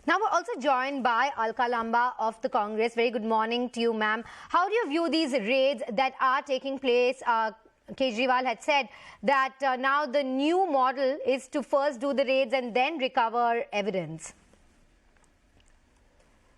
Now we're also joined by Alka Lamba of the Congress. Very good morning to you, ma'am. How do you view these raids that are taking place? Kejriwal had said that now the new model is to first do the raids and then recover evidence.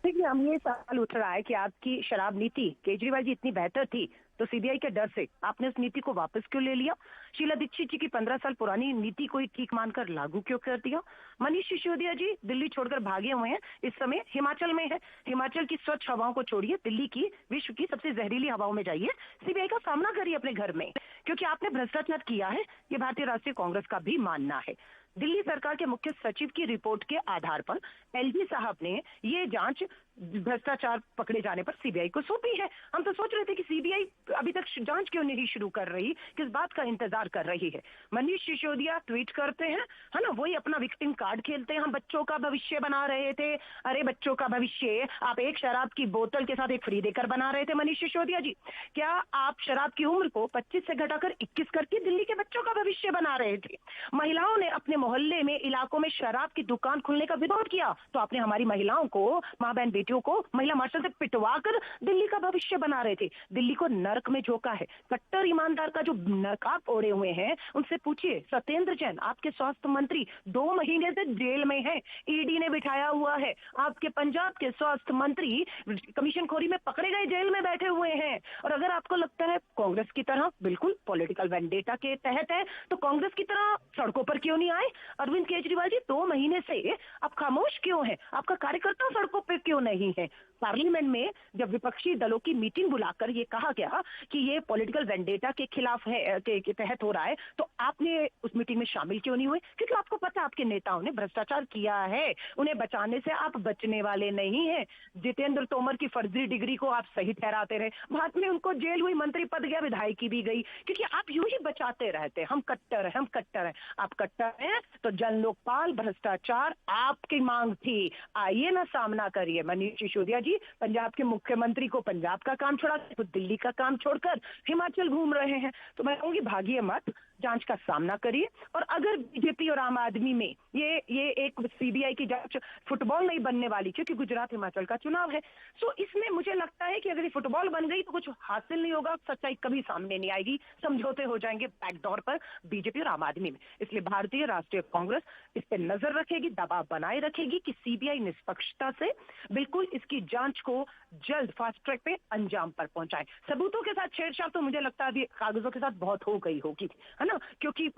देखिए, हम ये सवाल उठ रहा है कि आपकी शराब नीति केजरीवाल जी इतनी बेहतर थी तो सीबीआई के डर से आपने उस नीति को वापस क्यों ले लिया? शीला दीक्षित जी की 15 साल पुरानी नीति को ठीक मानकर लागू क्यों कर दिया? मनीष सिसोदिया जी दिल्ली छोड़कर भागे हुए हैं, इस समय हिमाचल में है। हिमाचल की स्वच्छ हवाओं को छोड़िए, दिल्ली की विश्व की सबसे जहरीली हवाओं में जाइए, सीबीआई का सामना करिए अपने घर में, क्योंकि आपने भ्रष्टाचार किया है, ये भारतीय राष्ट्रीय कांग्रेस का भी मानना है। दिल्ली सरकार के मुख्य सचिव की रिपोर्ट के आधार पर एलजी साहब ने ये जांच भ्रष्टाचार पकड़े जाने पर सीबीआई को सौंपी है। हम तो सोच रहे थे कि सीबीआई अभी तक जांच क्यों नहीं शुरू कर रही, किस बात का इंतजार कर रही है। मनीष सिसोदिया ट्वीट करते हैं, है ना, वही अपना विक्टिम कार्ड खेलते हैं, हम बच्चों का भविष्य बना रहे थे। अरे बच्चों का भविष्य आप एक शराब की बोतल के साथ एक फ्री देकर बना रहे थे मनीष सिसोदिया जी। क्या आप शराब की उम्र को 25 से घटाकर 21 करके दिल्ली के बच्चों का भविष्य बना रहे थे? महिलाओं ने अपने मोहल्ले में, इलाकों में शराब की दुकान खुलने का विरोध किया तो आपने हमारी महिलाओं को, मां बहन बेटियों को महिला मार्शल से पिटवा कर दिल्ली का भविष्य बना रहे थे। दिल्ली को नरक में झोंका है। कट्टर ईमानदार का जो नकाब ओढ़े हुए हैं उनसे पूछिए। सत्येंद्र जैन आपके स्वास्थ्य मंत्री 2 महीने से जेल में है, ईडी ने बिठाया हुआ है। आपके पंजाब के स्वास्थ्य मंत्री कमीशनखोरी में पकड़े गए, जेल में बैठे हुए हैं। और अगर आपको लगता है कांग्रेस की तरह बिल्कुल पॉलिटिकल वेंडेटा के तहत है तो कांग्रेस की तरह सड़कों पर क्यों नहीं आए? अरविंद केजरीवाल जी 2 महीने से आप खामोश क्यों हैं? आपका कार्यकर्ता सड़कों पर क्यों नहीं है? पार्लियामेंट में जब विपक्षी दलों की मीटिंग बुलाकर ये कहा गया कि ये पॉलिटिकल वेंडेटा के खिलाफ है, के तहत हो रहा है, तो आपने उस मीटिंग में शामिल क्यों नहीं हुए? क्योंकि आपको पता आपके नेताओं ने भ्रष्टाचार किया है, उन्हें बचाने से आप बचने वाले नहीं हैं। जितेंद्र तोमर की फर्जी डिग्री को आप सही ठहराते रहे, बाद में उनको जेल हुई, मंत्री पद गया, विधायकी भी गई, क्योंकि आप यूं ही बचाते रहते। हम कट्टर हैं, हम कट्टर हैं। आप कट्टर हैं तो जन लोकपाल भ्रष्टाचार आपकी मांग थी, आइए ना सामना करिए। मनीष सिसोदिया जी पंजाब के मुख्यमंत्री को पंजाब का काम छोड़ा, तो दिल्ली का काम छोड़कर हिमाचल घूम रहे हैं। तो मैं कहूंगी भागिए मत, जांच का सामना करिए। और अगर बीजेपी और आम आदमी में ये एक सीबीआई की जांच फुटबॉल नहीं बनने वाली, क्योंकि गुजरात हिमाचल का चुनाव है, तो इसमें मुझे लगता है कि अगर ये फुटबॉल बन गई तो कुछ हासिल नहीं होगा, सच्चाई कभी सामने नहीं आएगी, समझौते हो जाएंगे बैकडोर पर बीजेपी और आम आदमी में। इसलिए भारतीय राष्ट्रीय कांग्रेस इस पर नजर रखेगी, दबाव बनाए रखेगी कि सीबीआई निष्पक्षता से बिल्कुल इसकी जांच को जल्द फास्ट ट्रैक पे अंजाम पर पहुंचाए। सबूतों के साथ छेड़छाड़ तो मुझे लगता है कागजों के साथ बहुत हो गई होगी, है ना, क्योंकि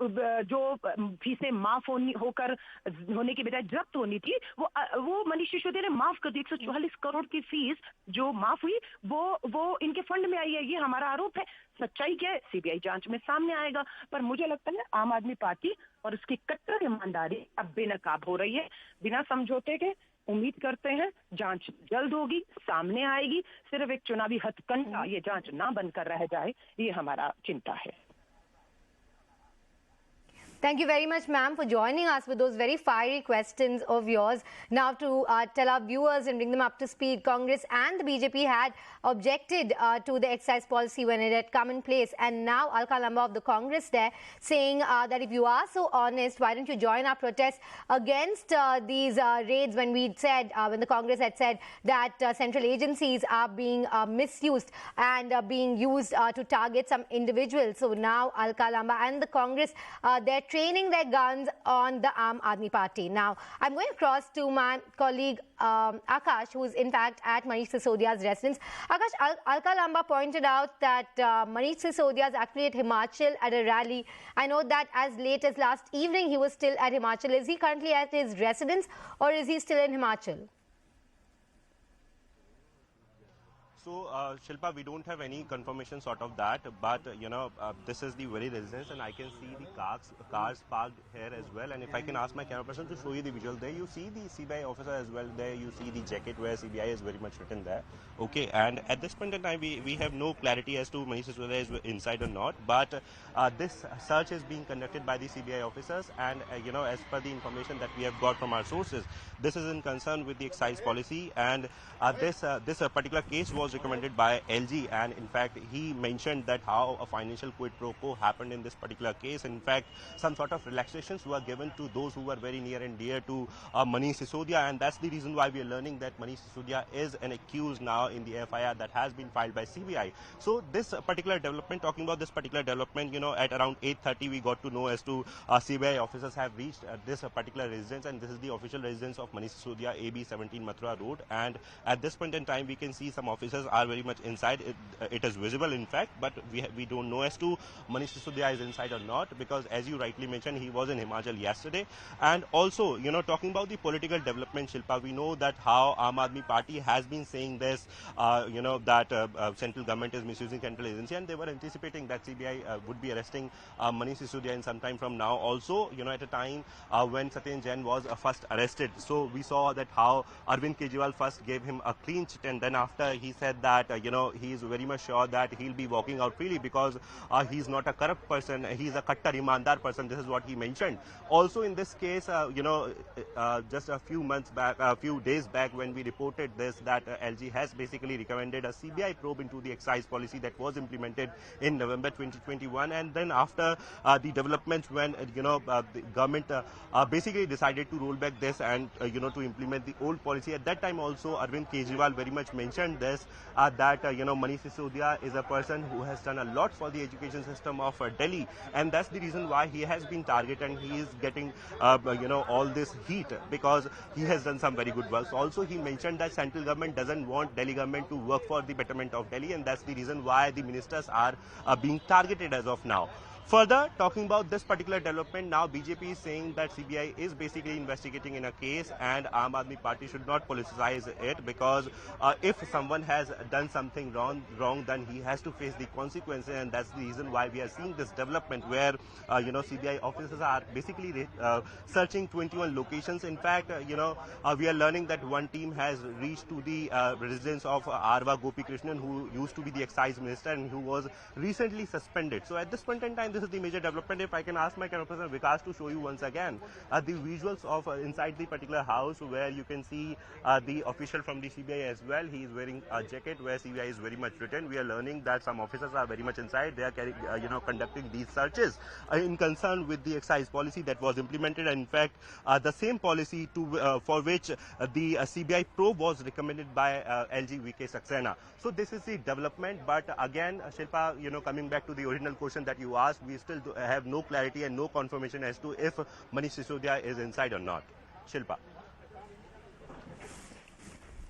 जो फीसें माफ होने की बजाय जब्त होनी थी, वो मनीष सिसोदिया ने माफ कर दी। 144 करोड़ की फीस जो माफ हुई वो इनके फंड में आई है, ये हमारा आरोप है। सच्चाई क्या है सीबीआई जांच में सामने आएगा। पर मुझे लगता है आम आदमी पार्टी और उसकी कट्टर ईमानदारी अब बेनकाब हो रही है। बिना समझौते के उम्मीद करते हैं जांच जल्द होगी, सामने आएगी। सिर्फ एक चुनावी हथकंडा ये जांच ना बनकर रह जाए, ये हमारा चिंता है। Thank you very much, ma'am, for joining us with those very fiery questions of yours. Now, to tell our viewers and bring them up to speed, Congress and the BJP had objected to the excise policy when it had come in place. And now, Alka Lamba of the Congress there saying that if you are so honest, why don't you join our protest against these raids when when the Congress had said that central agencies are being misused and being used to target some individuals. So now, Alka Lamba and the Congress, they're training their guns on the Aam Aadmi Party. Now, I'm going across to my colleague Akash, who is in fact at Manish Sisodia's residence. Akash, Alka Lamba pointed out that Manish Sisodia is actually at Himachal at a rally. I know that as late as last evening he was still at Himachal. Is he currently at his residence or is he still in Himachal? So, Shilpa, we don't have any confirmation sort of that, but this is the very residence, and I can see the cars parked here as well. And if I can ask my camera person to show you the visual there, you see the CBI officer as well there. You see the jacket where CBI is very much written there. Okay, and at this point in time, we have no clarity as to Manish whether is inside or not. But this search is being conducted by the CBI officers, and as per the information that we have got from our sources, this is in concern with the excise policy, and this particular case was was recommended by LG, and in fact he mentioned that how a financial quid pro quo happened in this particular case. In fact, some sort of relaxations were given to those who were very near and dear to Manish Sisodia, and that's the reason why we are learning that Manish Sisodia is an accused now in the FIR that has been filed by CBI. So this particular development, talking about this particular development, at around 8:30 we got to know as to CBI officers have reached this particular residence, and this is the official residence of Manish Sisodia, AB 17 Mathura Road. And at this point in time, we can see some officers are very much inside. It is visible, in fact, but we don't know as to Manish Sisodia is inside or not, because as you rightly mentioned, he was in Himachal yesterday. And also, talking about the political development, Shilpa, we know that how Aam Aadmi Party has been saying this, that central government is misusing central agency, and they were anticipating that CBI would be arresting Manish Sisodia in some time from now. Also, at a time when Satyen Jain was first arrested. So we saw that how Arvind Kejriwal first gave him a clean chit, and then after he said that, he is very much sure that he'll be walking out freely because he's not a corrupt person, he's a kattar imandar person. This is what he mentioned. Also in this case, just a few days back when we reported this, that LG has basically recommended a CBI probe into the excise policy that was implemented in November 2021. And then after the developments when, the government basically decided to roll back this and, to implement the old policy. At that time also, Arvind Kejriwal very much mentioned this, that, Manish Sisodia is a person who has done a lot for the education system of Delhi. And that's the reason why he has been targeted and he is getting, all this heat, because he has done some very good work. So also he mentioned that central government doesn't want Delhi government to work for the betterment of Delhi, and that's the reason why the ministers are being targeted as of now. Further, talking about this particular development, now BJP is saying that CBI is basically investigating in a case and Aam Aadmi Party should not politicize it, because if someone has done something wrong, then he has to face the consequences, and that's the reason why we are seeing this development where, CBI officers are basically searching 21 locations. In fact, we are learning that one team has reached to the residence of Arva Gopi Krishnan, who used to be the excise minister and who was recently suspended. So at this point in time, this is the major development. If I can ask my camera person Vikas to show you once again the visuals of inside the particular house, where you can see the official from the CBI as well. He is wearing a jacket where CBI is very much written. We are learning that some officers are very much inside. They are conducting these searches in concern with the excise policy that was implemented, and in fact the same policy for which the CBI probe was recommended by LG VK Saxena. So this is the development. But again, Shilpa, coming back to the original question that you asked, we still have no clarity and no confirmation as to if Manish Sisodia is inside or not. Shilpa.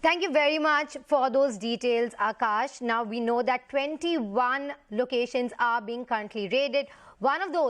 Thank you very much for those details, Akash. Now we know that 21 locations are being currently raided. One of those